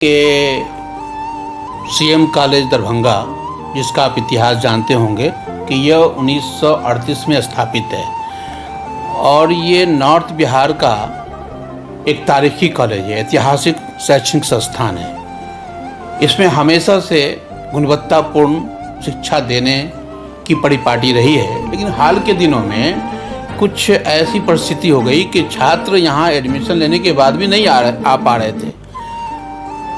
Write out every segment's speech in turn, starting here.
के CM college Darbhanga, जिसका आप इतिहास जानते होंगे कि यह 1938 में स्थापित है और ये नॉर्थ बिहार का एक तारीखी कॉलेज है, ऐतिहासिक शैक्षणिक संस्थान है। इसमें हमेशा से गुणवत्तापूर्ण शिक्षा देने की परिपाटी रही है, लेकिन हाल के दिनों में कुछ ऐसी परिस्थिति हो गई कि छात्र यहाँ एडमिशन लेने के बाद भी नहीं आ पा रहे थे।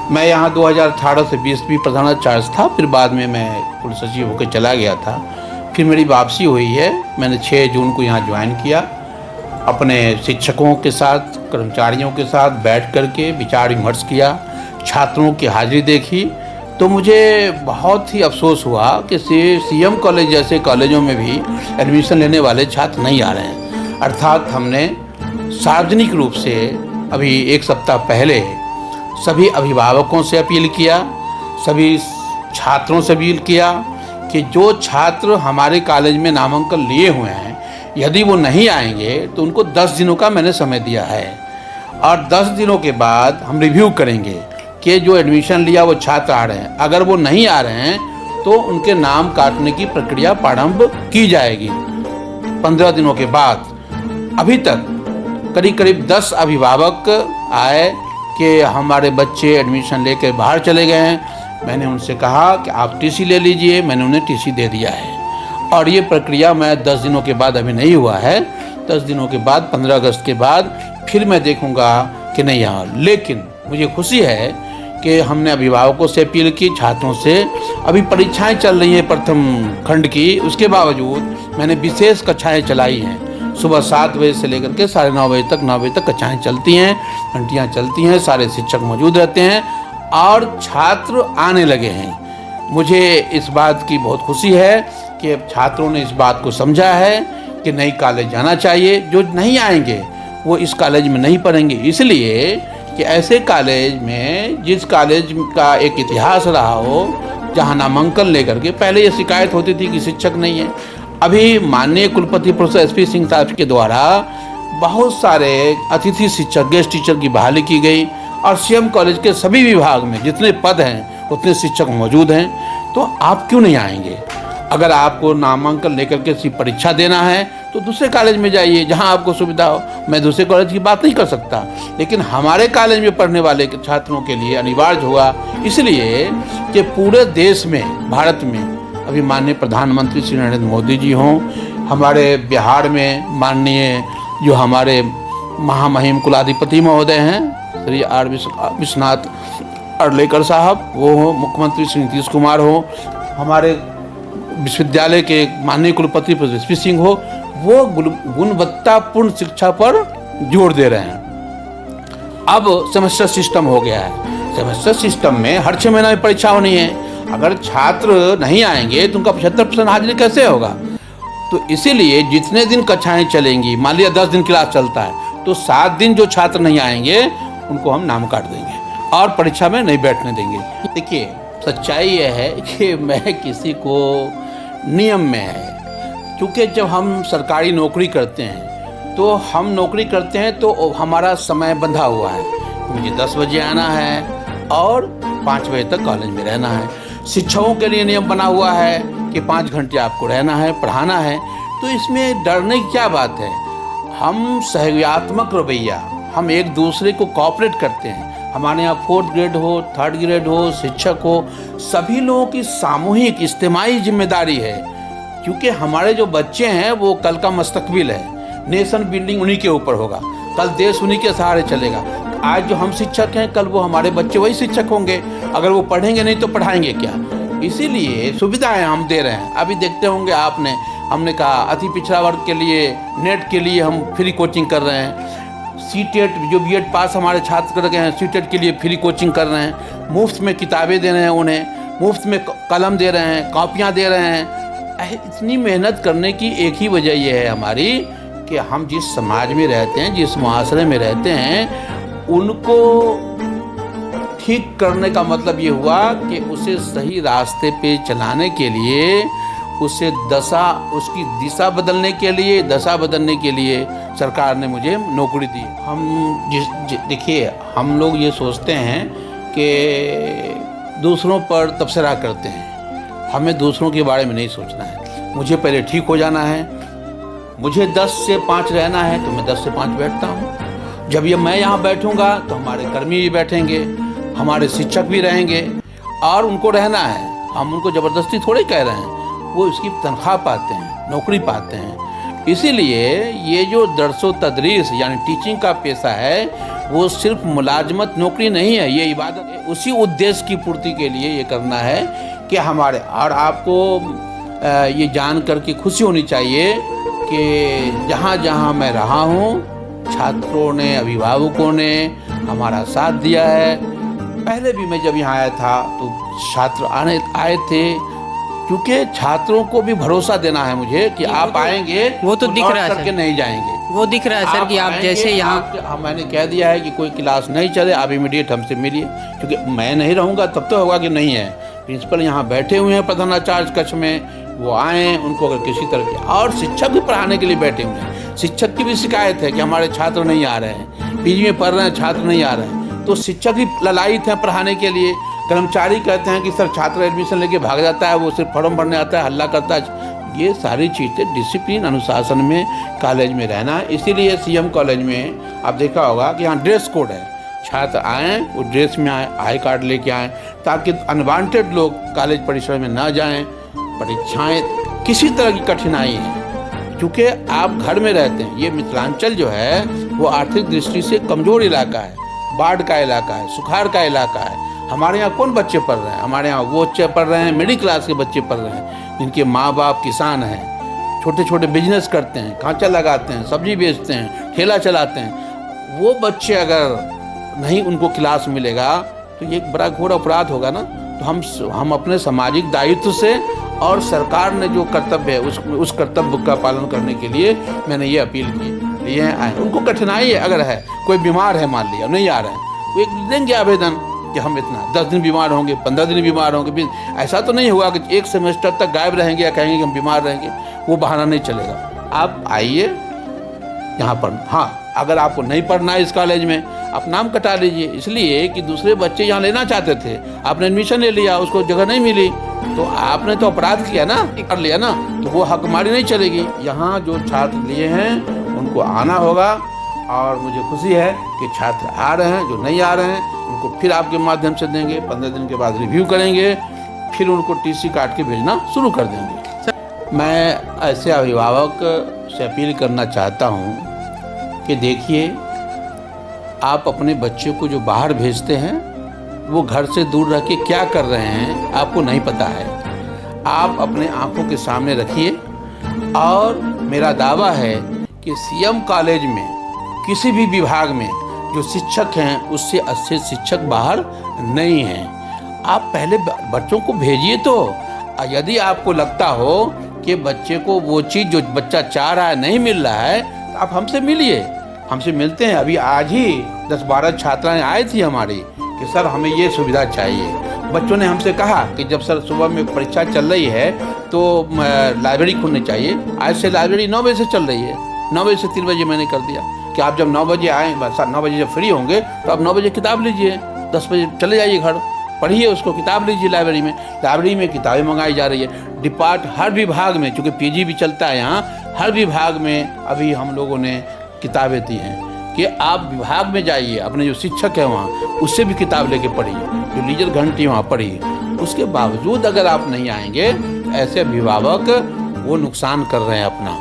मैं यहाँ 2018 से 20 भी प्रधानाचार्य था, फिर बाद में मैं कुल सचिव होकर चला गया था। फिर मेरी वापसी हुई है। मैंने 6 जून को यहाँ ज्वाइन किया। अपने शिक्षकों के साथ, कर्मचारियों के साथ बैठ कर के विचार विमर्श किया, छात्रों की हाजिरी देखी, तो मुझे बहुत ही अफसोस हुआ कि सीएम कॉलेज जैसे कॉलेजों में भी एडमिशन लेने वाले छात्र नहीं आ रहे हैं। अर्थात हमने सार्वजनिक रूप से अभी 1 सप्ताह पहले सभी अभिभावकों से अपील किया, सभी छात्रों से अपील किया कि जो छात्र हमारे कॉलेज में नामांकन लिए हुए हैं, यदि वो नहीं आएंगे तो उनको 10 दिनों का मैंने समय दिया है और 10 दिनों के बाद हम रिव्यू करेंगे कि जो एडमिशन लिया वो छात्र आ रहे हैं। अगर वो नहीं आ रहे हैं तो उनके नाम काटने की प्रक्रिया प्रारंभ की जाएगी 15 दिनों के बाद। अभी तक करीब 10 अभिभावक आए कि हमारे बच्चे एडमिशन लेकर बाहर चले गए हैं। मैंने उनसे कहा कि आप टीसी ले लीजिए। मैंने उन्हें टीसी दे दिया है और ये प्रक्रिया मैं 10 दिनों के बाद अभी नहीं हुआ है। 10 दिनों के बाद 15 अगस्त के बाद फिर मैं देखूंगा कि नहीं आया। लेकिन मुझे खुशी है कि हमने अभिभावकों से अपील की, छात्रों से। अभी परीक्षाएं चल रही हैं प्रथम खंड की, उसके बावजूद मैंने विशेष कक्षाएँ चलाई हैं। सुबह 7 बजे से लेकर के 9:30 बजे तक, 9 बजे तक कक्षाएँ चलती हैं, घंटियाँ चलती हैं, सारे शिक्षक मौजूद रहते हैं और छात्र आने लगे हैं। मुझे इस बात की बहुत खुशी है कि छात्रों ने इस बात को समझा है कि नई कॉलेज जाना चाहिए। जो नहीं आएंगे वो इस कॉलेज में नहीं पढ़ेंगे, इसलिए कि ऐसे कॉलेज में, जिस कॉलेज का एक इतिहास रहा हो, जहाँ नामांकन लेकर के पहले ये शिकायत होती थी कि शिक्षक नहीं है। अभी माननीय कुलपति प्रोफेसर एसपी सिंह साहब के द्वारा बहुत सारे अतिथि शिक्षक, गेस्ट टीचर की बहाली की गई और सीएम कॉलेज के सभी विभाग में जितने पद हैं उतने शिक्षक मौजूद हैं। तो आप क्यों नहीं आएंगे? अगर आपको नामांकन लेकर के सिर्फ परीक्षा देना है तो दूसरे कॉलेज में जाइए जहां आपको सुविधा हो। मैं दूसरे कॉलेज की बात नहीं कर सकता, लेकिन हमारे कॉलेज में पढ़ने वाले छात्रों के लिए अनिवार्य होगा, इसलिए कि पूरे देश में, भारत में अभी माननीय प्रधानमंत्री श्री नरेंद्र मोदी जी हों, हमारे बिहार में माननीय जो हमारे महामहिम कुलाधिपति महोदय हैं श्री आर विश्वनाथ अर्लेकर साहब, वो हो, मुख्यमंत्री श्री नीतीश कुमार हो, हमारे विश्वविद्यालय के माननीय कुलपति प्रोफेसर एसपी सिंह हो, वो गुणवत्तापूर्ण शिक्षा पर जोर दे रहे हैं। अब सेमेस्टर सिस्टम हो गया है। सेमेस्टर सिस्टम में हर 6 महीने में परीक्षा होनी है। अगर छात्र नहीं आएंगे तो उनका 75% हाजिरी कैसे होगा? तो इसीलिए जितने दिन कक्षाएं चलेंगी, मान लिया 10 दिन क्लास चलता है, तो 7 दिन जो छात्र नहीं आएंगे उनको हम नाम काट देंगे और परीक्षा में नहीं बैठने देंगे। देखिए, सच्चाई यह है कि मैं किसी को नियम में है, क्योंकि जब हम सरकारी नौकरी करते हैं तो हम नौकरी करते हैं तो हमारा समय बंधा हुआ है। मुझे 10 बजे आना है और 5 बजे तक कॉलेज में रहना है। शिक्षकों के लिए नियम बना हुआ है कि 5 घंटे आपको रहना है, पढ़ाना है। तो इसमें डरने की क्या बात है? हम सहयोगात्मक रवैया, हम एक दूसरे को कोऑपरेट करते हैं। हमारे यहाँ 4th ग्रेड हो, 3rd ग्रेड हो, शिक्षक हो, सभी लोगों की सामूहिक इज्तिमाई जिम्मेदारी है, क्योंकि हमारे जो बच्चे हैं वो कल का मुस्तकबिल है। नेशन बिल्डिंग उन्हीं के ऊपर होगा, कल देश उन्हीं के सहारे चलेगा। आज जो हम शिक्षक हैं, कल वो हमारे बच्चे वही शिक्षक होंगे। अगर वो पढ़ेंगे नहीं तो पढ़ाएंगे क्या? इसीलिए सुविधाएं हम दे रहे हैं। अभी देखते होंगे आपने, हमने कहा अति पिछड़ा वर्ग के लिए, नेट के लिए हम फ्री कोचिंग कर रहे हैं। सीटेट, जो बीएड पास हमारे छात्र कर गए हैं, सीटेट के लिए फ्री कोचिंग कर रहे हैं। मुफ्त में किताबें दे रहे हैं उन्हें, मुफ्त में कलम दे रहे हैं, कॉपियाँ दे रहे हैं। इतनी मेहनत करने की एक ही वजह यह है हमारी कि हम जिस समाज में रहते हैं, जिस मुआशरे में रहते हैं, उनको ठीक करने का मतलब ये हुआ कि उसे सही रास्ते पे चलाने के लिए, उसे उसकी दिशा बदलने के लिए सरकार ने मुझे नौकरी दी। हम देखिए, हम लोग ये सोचते हैं कि दूसरों पर तबसरा करते हैं। हमें दूसरों के बारे में नहीं सोचना है। मुझे पहले ठीक हो जाना है। मुझे 10 से 5 रहना है तो मैं 10 से 5 बैठता हूँ। जब ये मैं यहाँ बैठूँगा तो हमारे कर्मी भी बैठेंगे, हमारे शिक्षक भी रहेंगे और उनको रहना है। हम उनको ज़बरदस्ती थोड़े कह रहे हैं, वो इसकी तनख्वाह पाते हैं, नौकरी पाते हैं। इसीलिए ये जो दरसो तदरीस यानी टीचिंग का पेशा है वो सिर्फ मुलाजमत नौकरी नहीं है, ये इबादत है। उसी उद्देश्य की पूर्ति के लिए ये करना है कि हमारे और आपको ये जान कर के खुशी होनी चाहिए कि जहाँ जहाँ मैं रहा हूँ छात्रों ने, अभिभावकों ने हमारा साथ दिया है। पहले भी मैं जब यहाँ आया था तो छात्र आए थे, क्योंकि छात्रों को भी भरोसा देना है मुझे कि आप आएंगे, वो तो दिख रहा है करके नहीं जाएंगे। वो दिख रहा है सर कि आप जैसे यहाँ मैंने कह दिया है कि कोई क्लास नहीं चले, आप इमीडिएट हमसे मिलिए, क्योंकि मैं नहीं रहूँगा तब तो होगा कि नहीं है। प्रिंसिपल यहाँ बैठे हुए हैं प्रधानाचार्य कक्ष में, वो आएँ, उनको अगर किसी तरह की, और शिक्षक भी पढ़ाने के लिए बैठे हुए हैं। शिक्षक की भी शिकायत है कि हमारे छात्र नहीं आ रहे हैं, पीजी में पढ़ रहे हैं, छात्र नहीं आ रहे हैं, तो शिक्षक भी ललायित हैं पढ़ाने के लिए। कर्मचारी कहते हैं कि सर छात्र एडमिशन लेके भाग जाता है, वो सिर्फ फॉर्म भरने आता है, हल्ला करता है। ये सारी चीज़ें डिसिप्लिन अनुशासन में कॉलेज में रहना है। इसीलिए सीएम कॉलेज में आप देखा होगा कि यहाँ ड्रेस कोड है। छात्र आएँ वो ड्रेस में आए, आई कार्ड लेके आएँ, ताकि अनवांटेड लोग कॉलेज परिसर में ना जाएँ। परीक्षाएँ किसी तरह की कठिनाई है, क्योंकि आप घर में रहते हैं। ये मिथिलांचल जो है वो आर्थिक दृष्टि से कमज़ोर इलाका है, बाढ़ का इलाका है, सुखाड़ का इलाका है। हमारे यहाँ कौन बच्चे पढ़ रहे हैं? हमारे यहाँ वो बच्चे पढ़ रहे हैं, मिडिल क्लास के बच्चे पढ़ रहे हैं, जिनके माँ बाप किसान हैं, छोटे छोटे बिजनेस करते हैं, खांचा लगाते हैं, सब्जी बेचते हैं, ठेला चलाते हैं। वो बच्चे अगर नहीं उनको क्लास मिलेगा तो ये एक बड़ा घोर अपराध होगा ना। तो हम अपने सामाजिक दायित्व से और सरकार ने जो कर्तव्य है उस कर्तव्य का पालन करने के लिए मैंने ये अपील की। ये आए, उनको कठिनाई अगर है, कोई बीमार है मान लिया, नहीं आ रहे हैं, वो एक देंगे आवेदन कि हम इतना 10 दिन बीमार होंगे, 15 दिन बीमार होंगे। ऐसा तो नहीं हुआ कि एक सेमेस्टर तक गायब रहेंगे या कहेंगे कि हम बीमार रहेंगे, वो बहाना नहीं चलेगा। आप आइए यहाँ पर। हाँ, अगर आपको नहीं पढ़ना है इस कॉलेज में, आप नाम कटा लीजिए, इसलिए कि दूसरे बच्चे यहाँ लेना चाहते थे, आपने एडमिशन ले लिया, उसको जगह नहीं मिली, तो आपने तो अपराध किया ना, कर लिया ना, तो वो हकमारी नहीं चलेगी। यहाँ जो छात्र लिए हैं उनको आना होगा, और मुझे खुशी है कि छात्र आ रहे हैं। जो नहीं आ रहे हैं उनको फिर आपके माध्यम से देंगे, 15 दिन के बाद रिव्यू करेंगे, फिर उनको टीसी काट के भेजना शुरू कर देंगे। मैं ऐसे अभिभावक से अपील करना चाहता हूँ कि देखिए, आप अपने बच्चे को जो बाहर भेजते हैं वो घर से दूर रह के क्या कर रहे हैं आपको नहीं पता है। आप अपने आंखों के सामने रखिए, और मेरा दावा है कि सीएम कॉलेज में किसी भी विभाग में जो शिक्षक हैं उससे अच्छे शिक्षक बाहर नहीं हैं। आप पहले बच्चों को भेजिए। तो यदि आपको लगता हो कि बच्चे को वो चीज़ जो बच्चा चाह रहा है नहीं मिल रहा है, तो आप हमसे मिलिए, हमसे मिलते हैं। अभी आज ही 10-12 छात्राएं आई थी हमारी कि सर हमें ये सुविधा चाहिए। बच्चों ने हमसे कहा कि जब सर सुबह में परीक्षा चल रही है तो लाइब्रेरी खुलनी चाहिए। आज से लाइब्रेरी 9 बजे से चल रही है, 9 बजे से 3 बजे मैंने कर दिया कि आप जब 9 बजे आएँ, 9 बजे जब फ्री होंगे तो आप 9 बजे किताब लीजिए, 10 बजे चले जाइए घर, पढ़िए उसको, किताब लीजिए लाइब्रेरी में किताबें मंगाई जा रही है। हर विभाग में, चूँकि पीजी भी चलता है यहाँ, हर विभाग में अभी हम लोगों ने किताबें दी हैं कि आप विभाग में जाइए, अपने जो शिक्षक है वहाँ उससे भी किताब लेके पढ़िए, जो लीजर घंटी वहाँ पढ़िए। उसके बावजूद अगर आप नहीं आएंगे, ऐसे अभिभावक वो नुकसान कर रहे हैं अपना,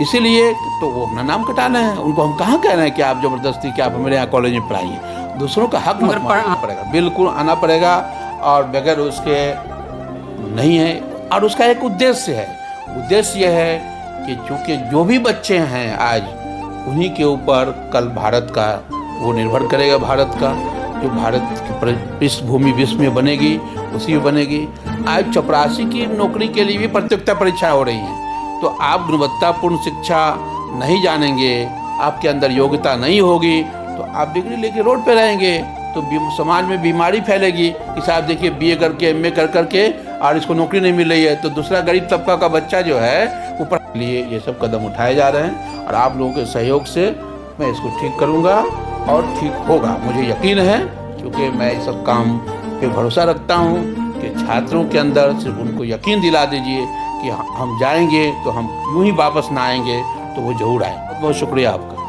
इसीलिए तो वो अपना नाम कटा रहे हैं। उनको हम कहाँ कह रहे हैं कि आप ज़बरदस्ती कि आप मेरे यहाँ कॉलेज में पढ़ाइए। दूसरों का हक मत मारना पड़ेगा, बिल्कुल आना पड़ेगा, और बगैर उसके नहीं है। और उसका एक उद्देश्य है, उद्देश्य यह है कि चूँकि जो भी बच्चे हैं आज, उन्हीं के ऊपर कल भारत का वो निर्भर करेगा। भारत का जो भारत की पृष्ठभूमि विश्व में बनेगी उसी में बनेगी। आज चपरासी की नौकरी के लिए भी प्रतियोगिता परीक्षाएं हो रही हैं, तो आप गुणवत्तापूर्ण शिक्षा नहीं जानेंगे, आपके अंदर योग्यता नहीं होगी, तो आप डिग्री लेके रोड पे रहेंगे, तो समाज में बीमारी फैलेगी कि साहब देखिए बीए करके एमए कर करके और इसको नौकरी नहीं मिल रही है, तो दूसरा गरीब तबका का बच्चा जो है ऊपर लिए ये सब कदम उठाए जा रहे हैं। और आप लोगों के सहयोग से मैं इसको ठीक करूँगा और ठीक होगा। मुझे यकीन है क्योंकि मैं इस सब काम पे भरोसा रखता हूँ कि छात्रों के अंदर सिर्फ उनको यकीन दिला दीजिए कि हम जाएंगे तो हम यूं ही वापस ना आएंगे, तो वो ज़रूर आए। बहुत बहुत शुक्रिया आपका।